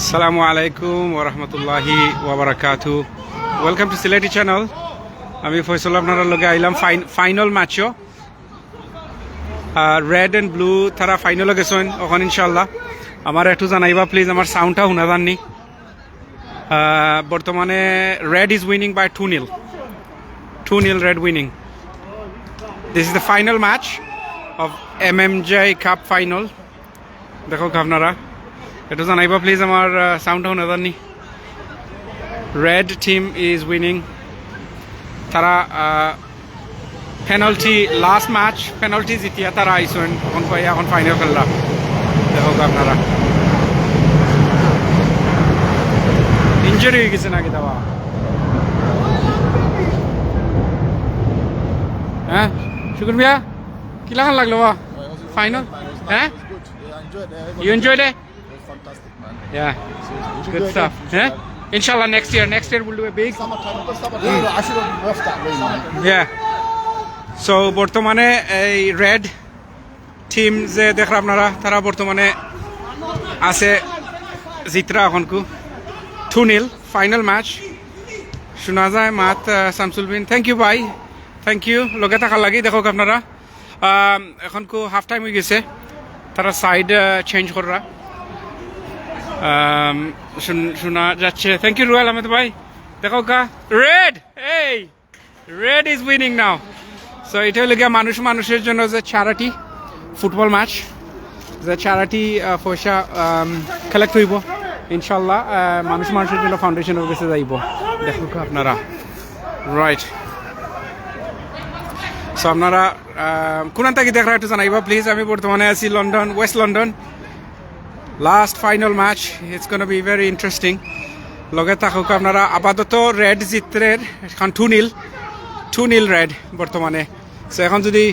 Assalamu alaikum wa rahmatullahi wa barakatuh. Welcome to Sileti channel. আমি ফয়সল আপনারা লগে আইলাম ফাইনাল ম্যাচও রেড এন্ড ব্লু তারা ফাইনালে গেছেন ওখানে ইনশাআল্লাহ আমার একটু জানাইবা প্লিজ আমার সাউন্ডটা শুনা জাননি বর্তমানে red is winning by 2-0 red winning. This is the final match of MMJ Cup final. দেখো আপনারা একটু জানাইবা প্লিজ আমার সাউন্ডটা শুনা জাননি red team is winning. তারা পেনাল্টি লাস্ট ম্যাচ পেনাল্টি জিতিয়া তারা আইসেন এখন এখন ফাইনাল খেললা দেখো আপনারা ইনজুরি হয়ে গেছে নাকি দাবা হ্যাঁ শুকুর মিয়া কি লাগান লাগলো বা ফাইনাল হ্যাঁ you enjoyed it yeah good stuff হ্যাঁ Inshallah next year will do a big yeah so বর্তমানে এই রেড টিম যে দেখরা আপনারা তারা বর্তমানে আছে জিতরা এখনকু 2-0 ফাইনাল ম্যাচ শোনা যায় মাত শামসুল বিন থ্যাংক ইউ ভাই থ্যাংক ইউ লগে থাকার লাগি দেখো আপনারা এখনকু হাফ টাইম হয়ে গেছে তারা সাইড চেঞ্জ করা শোনা যাচ্ছে থ্যাংক ইউ রুয়েল আহমেদ ভাই দেখো কা রেড এই red is winning now so এটা হলো গিয়া মানুষের জন্য যে চ্যারিটি ফুটবল ম্যাচ যে চ্যারিটি পয়সা কালেক্ট হইব ইনশাল্লাহ মানুষের জন্য ফাউন্ডেশনের কাছে যাইব দেখো কা আপনারা রাইট সো আপনারা কোন থেকে দেখা একটু জানাইবা প্লিজ আমি বর্তমানে আছি London West London last final match it's gonna be very interesting লগে থাকুক আপনারা আপাতত রেড জিতরের এখন 2-0 রেড বর্তমানে সো এখন যদি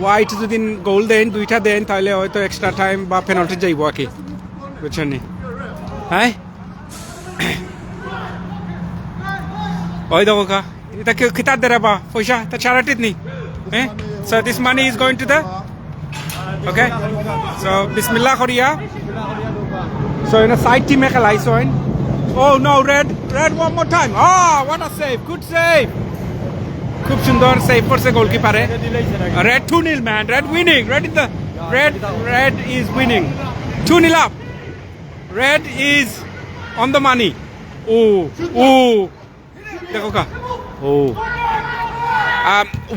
হোয়াইট যদি গোল দেন দুইটা দেন তাহলে হয়তো এক্সট্রা টাইম বা পেনাল্টি যাইব আর কি বুঝছেন নি হ্যাঁ ওই দেখো কা এটা কেউ খিতাব দে বা পয়সা তা চ্যারিটিত নি হ্যাঁ so this money is going to the okay so bismillah koriya so in a side team ekhalai soin oh no red one more time what a save good save khub sundor save korche goalkeeper red 2-0 man red winning red in the red is winning 2-0 up red is on the money oh dekho ka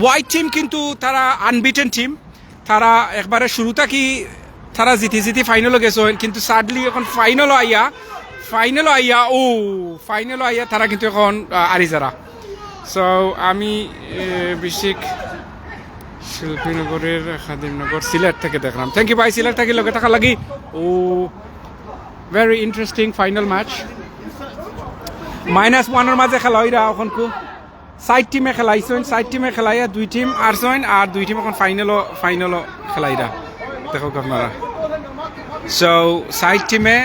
white team kintu tara unbeaten team তারা একবারে শুরুটা কি তারা জিতি ফাইনালও গেছে কিন্তু সাডলি এখন ফাইনালও আইয়া তারা কিন্তু এখন আরিজারা সো আমি বিশেষ শিল্পীনগরের খাদিমনগর সিলেট থেকে দেখলাম থ্যাংক ইউ ভাই সিলেট থেকে লগে থাকা লাগি ভেরি ইন্টারেস্টিং ফাইনাল ম্যাচ -1 মাঝে খেলা হইরা এখনকু সাইড টিমে খেলাইছেন সাইড টিমে খেলাইয়া দুই টিম আরছেন আর দুই টিম এখন ফাইনালও খেলাইরা দেখো আপনারা সো সাইড টিমে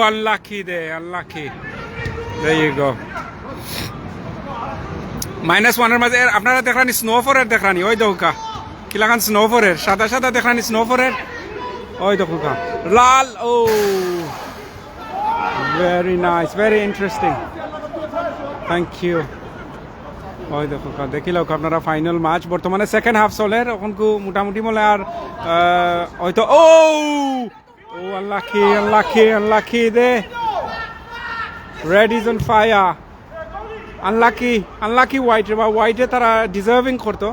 আনলাকি there you go -1 মাঝে আপনারা দেখরানি স্নোফরের দেখরানি ওই দেখো কি লাগান স্নোফরের সাদা দেখরানি স্নোফরের ওই দেখো লাল very nice very interesting thank you ওই দেখো দেখিল আপনারা ফাইনাল ম্যাচ বর্তমানে সেকেন্ড হাফ চলের ওখানকু মোটামুটি মলে আর হয়তো unlucky they red is on fire unlucky হোয়াইটে তারা ডিজার্ভিং করতো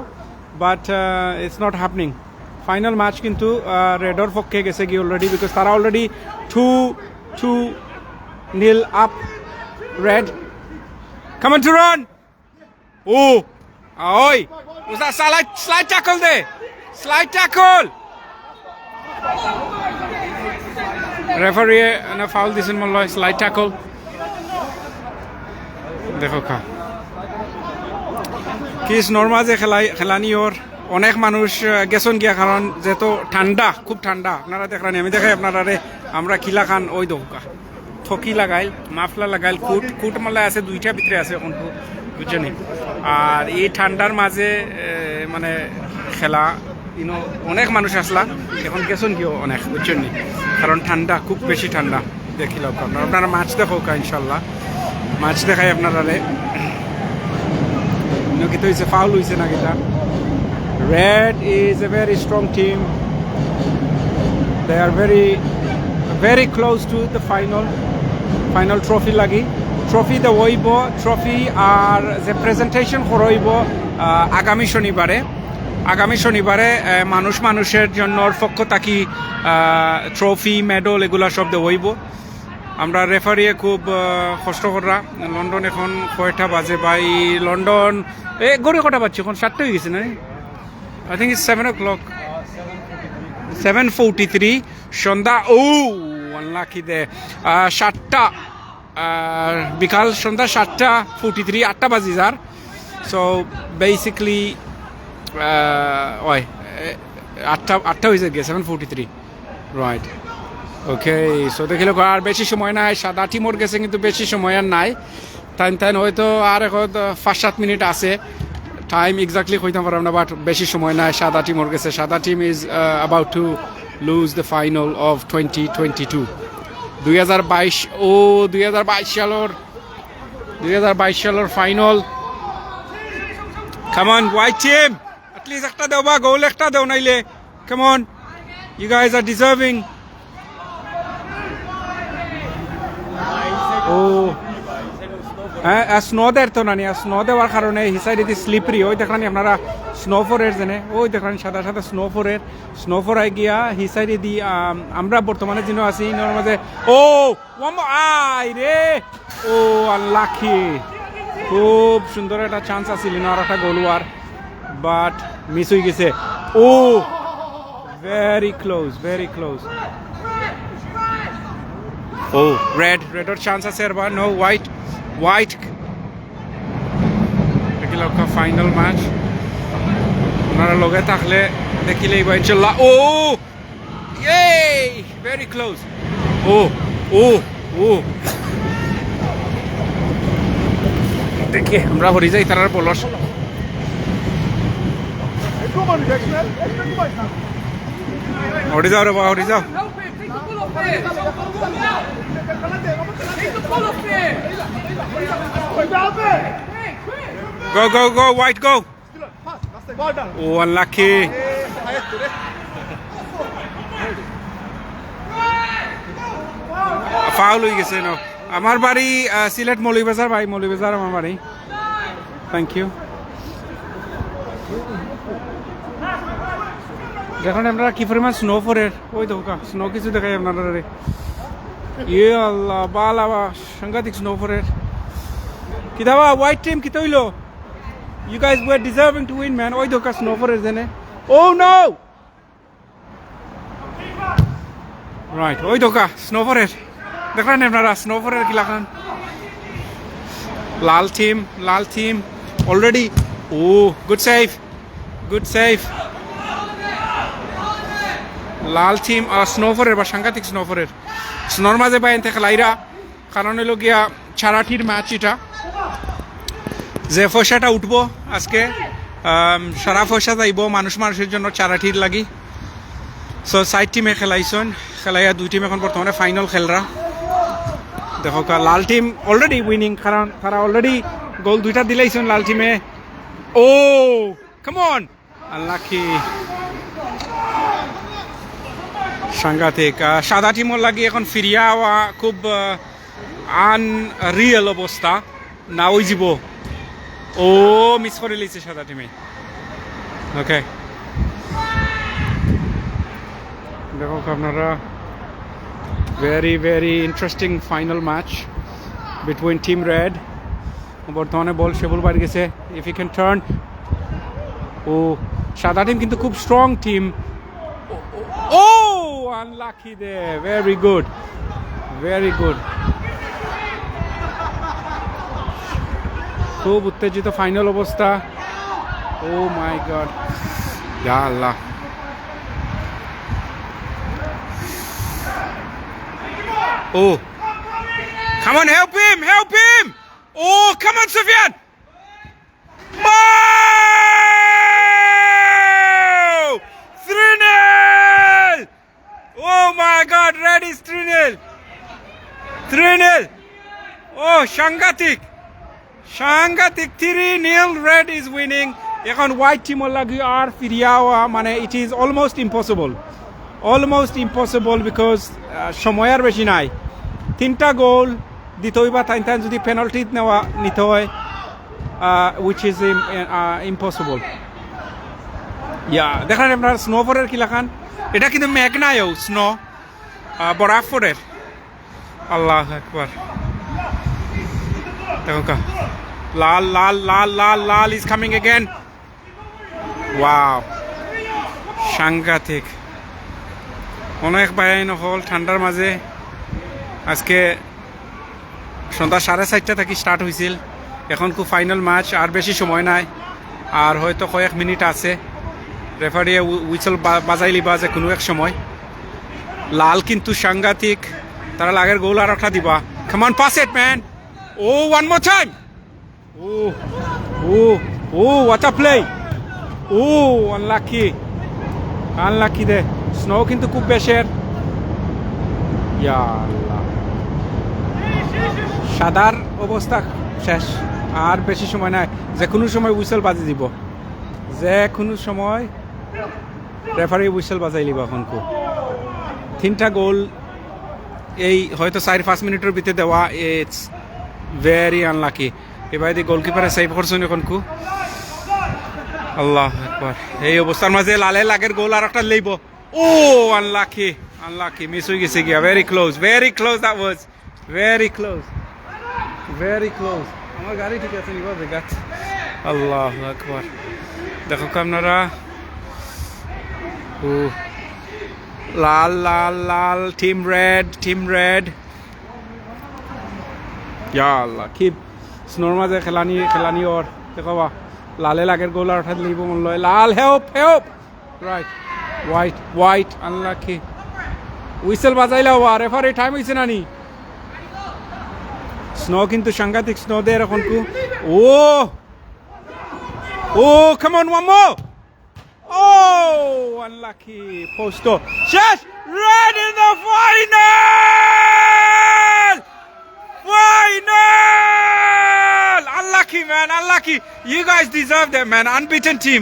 but it's not happening final match কিন্তু রেডর পক্ষে গেছে কি অলরেডি বিকজ তারা already 2-0 up red come on to run oi was that slide tackle there slide tackle referee na foul disen molla slide tackle দেখো কা kiss normal যে খেলানি ওর অনেক মানুষ গেছন গিয়া কারণ যেহেতু খুব ঠান্ডা আপনারা দেখলেন আমি দেখাই আপনারা আমরা কিলা খান ওই দৌকা থকি লাগাইল মাফলা লাগাইল কুট মালা আছে দুইটা ভিতরে আছে এখন বুঝছেন আর এই ঠান্ডার মাঝে মানে খেলা অনেক মানুষ আসলা এখন গেছেন কিও অনেক বুঝছেন নি কারণ ঠান্ডা খুব বেশি ঠান্ডা দেখিল আপনারা মাছ দেখো ইনশাল্লাহ মাছ দেখাই আপনারা কিন্তু হয়েছে ফাউল হয়েছে না কিটা red is a very strong team they are very close to the final trophy lagi trophy the oibo trophy আর যে প্রেজেন্টেশন করইব আগামী শনিবারে মানুষের জন্য পক্ষ থাকি ট্রফি মেডেল এগুলা সব দেওয়াইব আমরা রেফারিয়ে খুব কষ্ট করা লন্ডন এখন কয়টা বাজে ভাই লন্ডন গড়ে কটা বাজছে এখন 7টা হয়ে গেছে না আই থিঙ্ক ইটস 7 o'clock 7:43 সন্ধ্যা আনলাকি দে 7টা বিকাল সন্ধ্যা 7:43 8টা বাজি যার সো বেসিক্যালি আটটা হয়েছে গে 7:43 রাইট ওকে সো দেখিল আর বেশি সময় নাই সাদা টিমর গেছে কিন্তু বেশি সময় আর নাই টাইম হয়তো আর এখন 5-7 মিনিট আছে টাইম এক্স্যাক্টলি কইতাম পারলাম না বাট বেশি সময় নাই সাদা টিমর গেছে সাদা team is about to lose the final of 2022 2022 সালের final come on white team at least একটা দাও বা গোল একটা দাও নাইলে come on you guys are deserving snow দের তো নানি স্নো দেওয়ার কারণে হিসাইডে দি স্লিপারি ওই দেখলানি আপনারা স্নোফোরের জেনে ওই দেখলানি সাদা স্নোফোরাই গিয়া হিসাইডে দি আমরা বর্তমানে যিনি আছি ইনোর মাঝে আই রে আনলাকি খুব সুন্দর একটা চান্স আছিল আর একটা গোল হওয়ার বাট মিস হয়ে গেছে ভেরি ক্লোজ রেডর চান্স আছে এবার নো হোয়াইট দেখিল ফাইনাল ম্যাচ ওনারা লগে থাকলে দেখিলে এবার ইনশাল্লাহ ভেরি ক্লোজ দেখি আমরা হরি যাই তারার বলস হরি যাও রে বা হরি যাও Go, White, go. Unlucky. Foul হয়ে গেছে না আমার বাড়ি সিলেট মৌলভীবাজার ভাই মৌলভীবাজার আমার বাড়ি থ্যাংক ইউ দেখুন আপনারা কি পরিমাণ স্নো ফোরের ওই দেখা স্নো কিছু দেখাই আপনারা আল্লাহ বালা সাংঘাতিক স্নো ফোরের কি দাবা হোয়াইট টিম কি তৈলো you guys were deserving to win man ওই দেখা স্নো ফোরের জেনে no right ওই দেখা স্নো ফোরের দেখলেন আপনারা স্নো ফোরের কি লাগান লাল টিম অলরেডি good save লাল টিম আর স্নোফরের বা সাংঘাতিক স্নোফরের স্নোর মাঝে বাইন থেকে লাইরা কারণ হইল গিয়া ছাড়াটির ম্যাচ এটা যে পয়সাটা উঠবো আজকে সারা পয়সা যাইব মানুষের জন্য চারাটির লাগি সো সাইড টিমে খেলাইয়া দুই টিম এখন বর্তমানে ফাইনাল খেলরা দেখো লাল টিম অলরেডি উইনিং কারণ তারা অলরেডি গোল দুইটা দিলাইছেন লাল টিমে কাম অন আনলাকি সাংঘাতিক সাদা টিমর লাগি এখন ফিরিয়া হওয়া খুব আনরিয়েল অবস্থা না ওই যাব মিস করে লিছে সাদা টিমে ওকে দেখো আপনারা very interesting final match between team red বর্তমানে বল শেবুল বাইরে গেছে if he can turn সাদা টিম কিন্তু খুব strong team unlucky there very good খুব উত্তেজিত ফাইনাল অবস্থা মাই গড ইয়া আল্লাহ come on help him come on Sufyan red is 3-0. 3-0. Oh, সাংঘাতিক 3-0 red is winning. এখন white team লাগি আর ফিরিয়াওয়া মানে it is almost impossible because সময় আর বেশি নাই 3টা গোল দিতে হইবা তাই যদি পেনাল্টি নিতে হয় which is impossible. দেখেন আপনার স্নোফরের কি লাখান এটা কিন্তু মেঘ নাইও স্নো বরাফরের আল্লাহ আকবার দেখো লাল is coming again. Wow, সাংঘাতিক অনেক বাইন হল ঠান্ডার মাঝে আজকে সন্ধ্যা 4:30 থেকে স্টার্ট হয়েছিল এখন খুব ফাইনাল ম্যাচ আর বেশি সময় নাই আর হয়তো কয়েক মিনিট আছে রেফারি হুইসেল বাজাই লিবা যে কোনো এক সময় লাল কিন্তু সাংঘাতিক তারা লাগের গোল আর একটা দিবা come on pass it man oh one more time oh what a play unlucky they স্নো কিন্তু খুব বেশের সাদার অবস্থা শেষ আর বেশি সময় নাই যে কোনো সময় হুইসেল বাজি দিব যে কোনো সময় রেফারি হুইসেল বাজাই লিবা এখন 3টা গোল এই হয়তো 4-5 মিনিটের ভিতরে দেওয়া ইটস ভেরি আনলাকি এবার গোলকিপারে সেভ করছেন এখন আল্লাহ আকবার এই অবস্থার মাঝে লালে লাগের গোল আর একটা লইব ও আনলাকি মিস হয়ে গেছে গিয়া very close that was very close আমার গাড়ি ঠিক আছে নিবা দেখাত আল্লাহ আকবার দেখো আপনারা ও লাল টিম রেড ইয়া আল্লাহ কি স্নোর মাঝে খেলানি ওর দেখো বা লালে লাগের গোল আর উঠাই লিব মন লয় লাল help right white unlucky whistle বাজাইলা হওয়া রেফারি টাইম হয়েছে নানি স্নো কিন্তু সাংঘাতিক স্নো দে এখন ও come on one more unlucky post শেষ red in the final unlucky man you guys deserve that man unbeaten team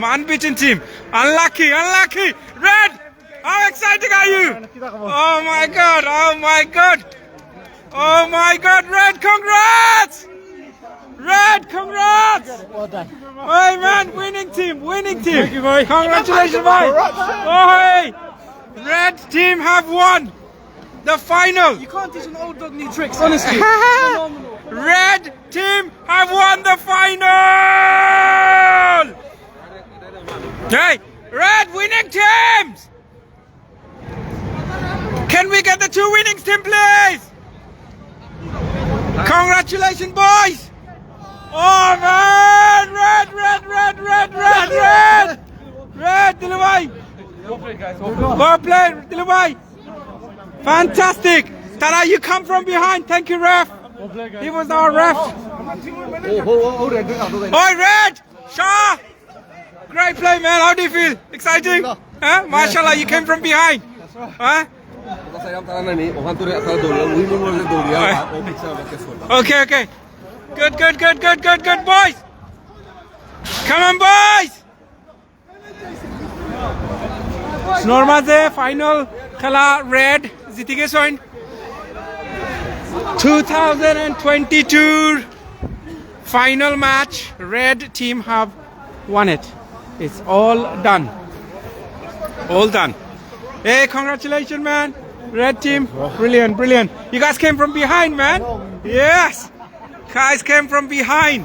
unlucky red how excited are you oh my god red congrats hey man winning team thank you boy congratulations boy oh hey red team have won the final You can't teach an old dog new tricks, honestly. red team have won the final hey red winning teams can we get the 2 winnings team please congratulations boys oh man red Dilubhai well played Dilubhai fantastic Tara you come from behind thank you ref he was our ref oh red Shah great play man how do you feel exciting huh mashallah you came from behind huh okay good boys come on boys Snormaze final খেলা red জিতে গেছেন 2022 final match red team have won it it's all done hey congratulations man red team brilliant you guys came from behind man yes guys came from behind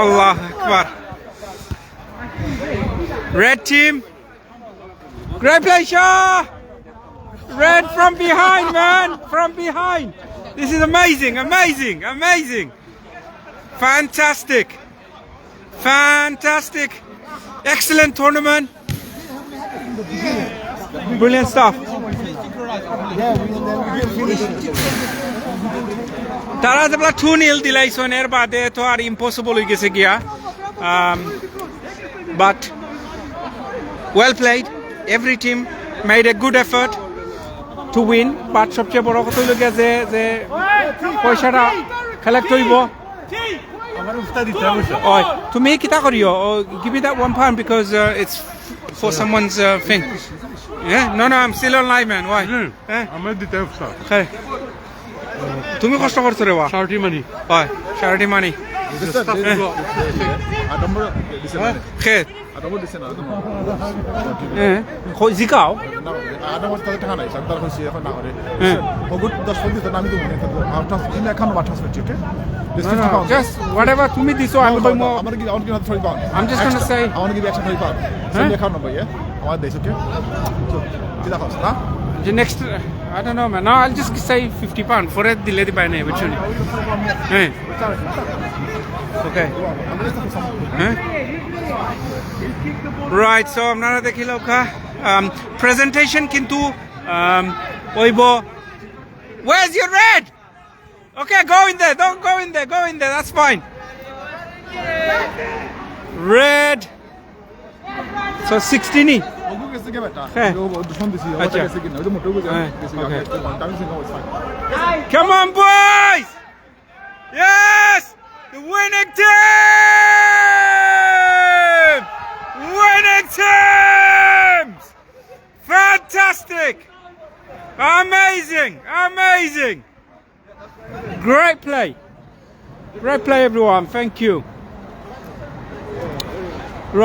Allah Akbar red team great play Shah red from behind man from behind this is amazing fantastic excellent tournament brilliant stuff তারা যেগুলা 2-0 দিলাইছেন এর বাদে তো আর impossible হয়ে গেছে গিয়া but well played every team made a good effort to win but সবচেয়ে বড় কথা হইল গিয়া যে পয়সাটা কালেক্ট হইব ওই তুমি কিতা করিও give me that £1 because it's for someone's thing yeah no I'm still online man why আমার দিতে হবে okay তুমি কষ্ট করছো রে charity money হয় charity money খেত জিকাও just whatever তুমি দিছো আমি কইমো I'm just gonna say I want to give you extra £30 send the account number yeah আমার দেশ ওকে কিটা খাস না the next I don't know man no I'll just say £50 for it dile di bayne bichuni okay right so আপনারা দেখিলো কা presentation কিন্তু ওইবো where's your red okay go in there don't go in there that's fine red so 16 E come on boys yes the winning teams fantastic amazing great play everyone thank you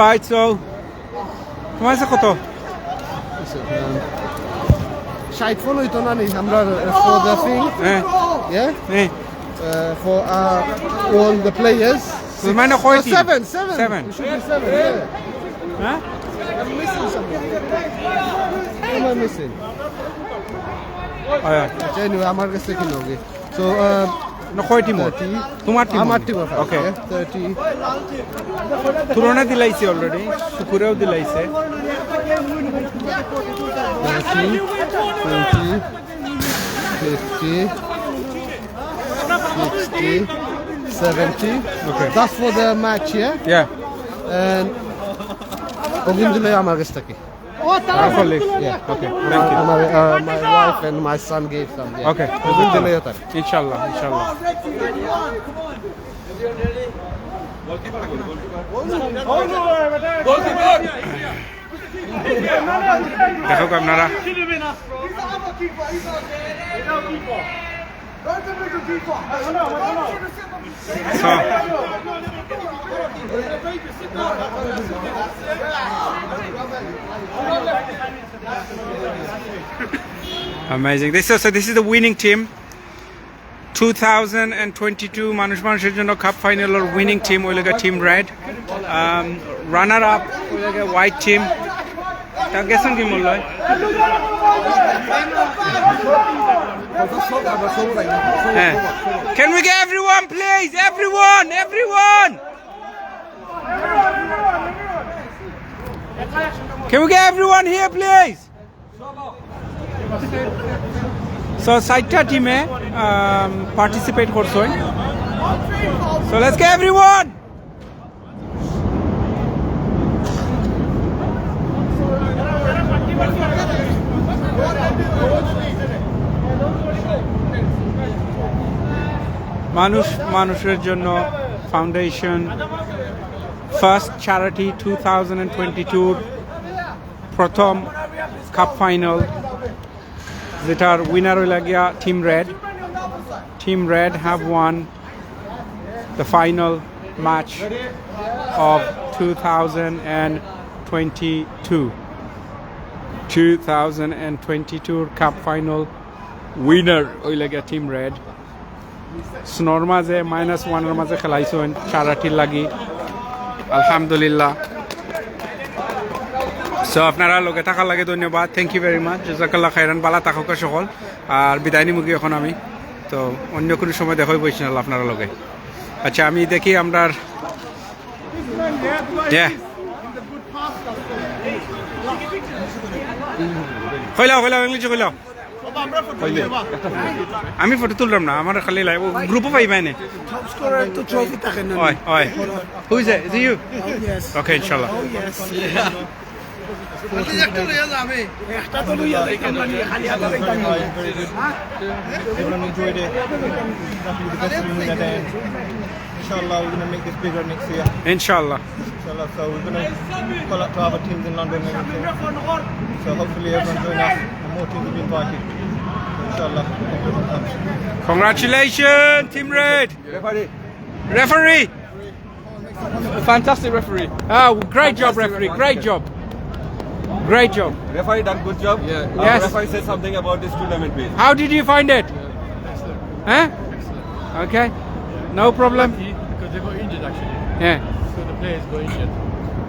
right so তোমার সাথে কত Shite follow it on any for the thing. Yeah? For all the players. So mine are quite seven. Seven. We should be 7, yeah. Huh? I'm missing something. What am I missing? Oh yeah. Anyway, I'm going to take it. So, no quite team. তোমার team. আমার team. Okay. 30. তুরনা দিলাইছে already. সুকুরেও দিলাইছে. 30, 20, 50, 60, 70. Okay. That's for the match, yeah? Yeah. And Ogindile আমার কাছ থেকে. Yeah. Okay. Thank you. My wife and my son gave some. Yeah. Okay. Ogindile তার. Inshallah. দেখো আপনারা amazing this is the winning team 2022 Manush Manusher Jonno Cup final or winning team oilaga team red runner up oilaga white team ta geson ki mollay can we get everyone please everyone can we get everyone here please so saita team participate korsoy so let's get everyone Manush Manusher Jonno Foundation first charity 2022 প্রথম cup final যেটার winner হইলা গিয়া Team Red have won the final match of 2022 cup final winner হইলা গিয়া Team Red স্নোর মাঝে -1 এর মাঝে খেলাইছেন চারাটির লাগি আলহামদুলিল্লাহ সো আপনারা লগে থাকার লাগে ধন্যবাদ থ্যাংক ইউ ভেরি মাচ জাজাকাল্লাহ খাইরান বালা থাকুক সকল আর বিদায় নিমুখী এখন আমি তো অন্য কোনো সময় দেখা হইব ইনশাআল্লাহ আপনারা লগে আচ্ছা আমি দেখি আমরার কইলাও ইংলিশে কইলাও আমি ফটো তুললাম না আমার খালি লাইভ গ্রুপও পাইবাই না Top scorer to trophy থাকে না ওই who is it you yes okay inshallah oh yes Everyone enjoyed it. Definitely the best win at the end. Inshallah, we're going to make this bigger next year. Inshallah. Inshallah, so we're going to call up to other teams in London and everything. So hopefully everyone join us and more teams will be invited. Inshallah. Thank you very much. Congratulations, Team Red. Referee. Fantastic referee. Oh, great job, referee. Great job. Great job. Referee done good job. Yeah. Yes. Referee said something about this tournament, please. How did you find it? Huh? Okay. No problem. Because they got injured actually. Yeah. So the players got injured.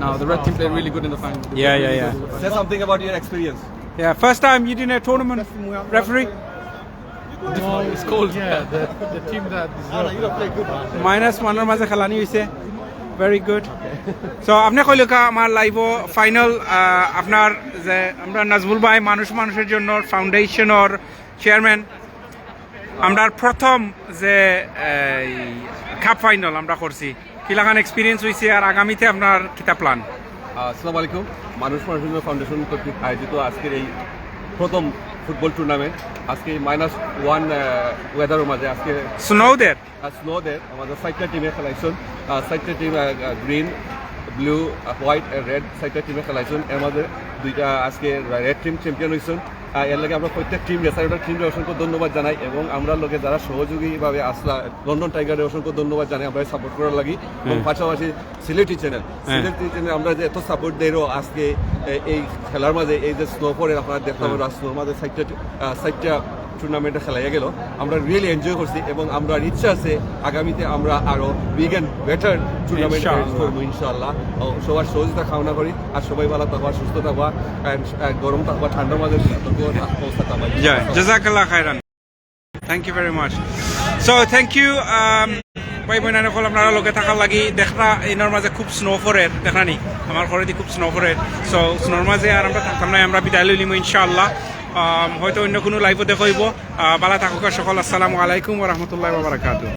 No, the red team played really good in the final. Yeah. Say something about your experience. Yeah. First time you did a tournament, referee. No, it's cold. Yeah, the team that deserved. Minus one or maze khalani hoise. Very good. So আপনি কইলো কা আমার live final আপনার যে আমরা নাজমুল ভাই মানুষ মানুষের জন্য ফাউন্ডেশনের চেয়ারম্যান আমরা প্রথম যে কাপ ফাইনাল আমরা করছি কি লাগান এক্সপেরিয়েন্স হইছে আর আগামীতে আপনার কিতা প্ল্যান আসসালামু আলাইকুম মানুষ মানুষের ফাউন্ডেশন কর্তৃক আয়োজিত আজকের এই প্রথম ফুটবল টুর্নামেন্ট আজকে -1 ওয়েদারের মাঝে আজকে স্নোদের স্নোদের আমাদের সাইটটা টিমে খেলাইছেন সাইটটা team green blue white red সাইটটা টিমে খেলাইছেন এর মাঝে দুইটা আজকে রেড টিম চ্যাম্পিয়ন হয়েছেন এর লাগে আমরা প্রত্যেক টিম রেসাইডার টিমকে অসংখ্য ধন্যবাদ জানাই এবং আমরা লোকে যারা সহযোগীভাবে আসলা লন্ডন টাইগারের অসংখ্য ধন্যবাদ জানাই আমরা সাপোর্ট করার লাগি এবং পাশাপাশি সিলেটি চ্যানেল আমরা যে এত সাপোর্ট দেরও আজকে এই খেলার মাঝে এই যে স্নোফলের আপনারা দেখতে পাবেন স্নোর মাঝে সাইটটা টুর্নামেন্টে খেলাইয়া গেল আমরা রিয়েলি এনজয় করছি এবং আমরা ইচ্ছা আছে আগামীতে আমরা আরো বিগ অ্যান্ড বেটার টুর্নামেন্ট করবো ইনশাআল্লাহ সবার সহযোগিতা কামনা করি আর সবাই ভালো থাকবা সুস্থ থাকবা গরম থাকবা ঠান্ডার মাঝে অবস্থা থাকবা জাজাকাল্লাহ খাইরান thank you very much so thank you ভাই বোনার সকল আপনারা লোকে থাকার লাগি দেখা এনার মাঝে খুব স্নো ফরের দেখা নি আমার ঘরে খুব স্নো ফরের সো স্নোর মাঝে আর আমরা থাকতাম না আমরা বিদায় লইলিম ইনশাআল্লাহ হয়তো অন্য কোনো লাইভও দেখাইব বালা থাকুক সকল আসসালামু আলাইকুম ওয়া রাহমাতুল্লাহি ওয়া বারাকাতুহু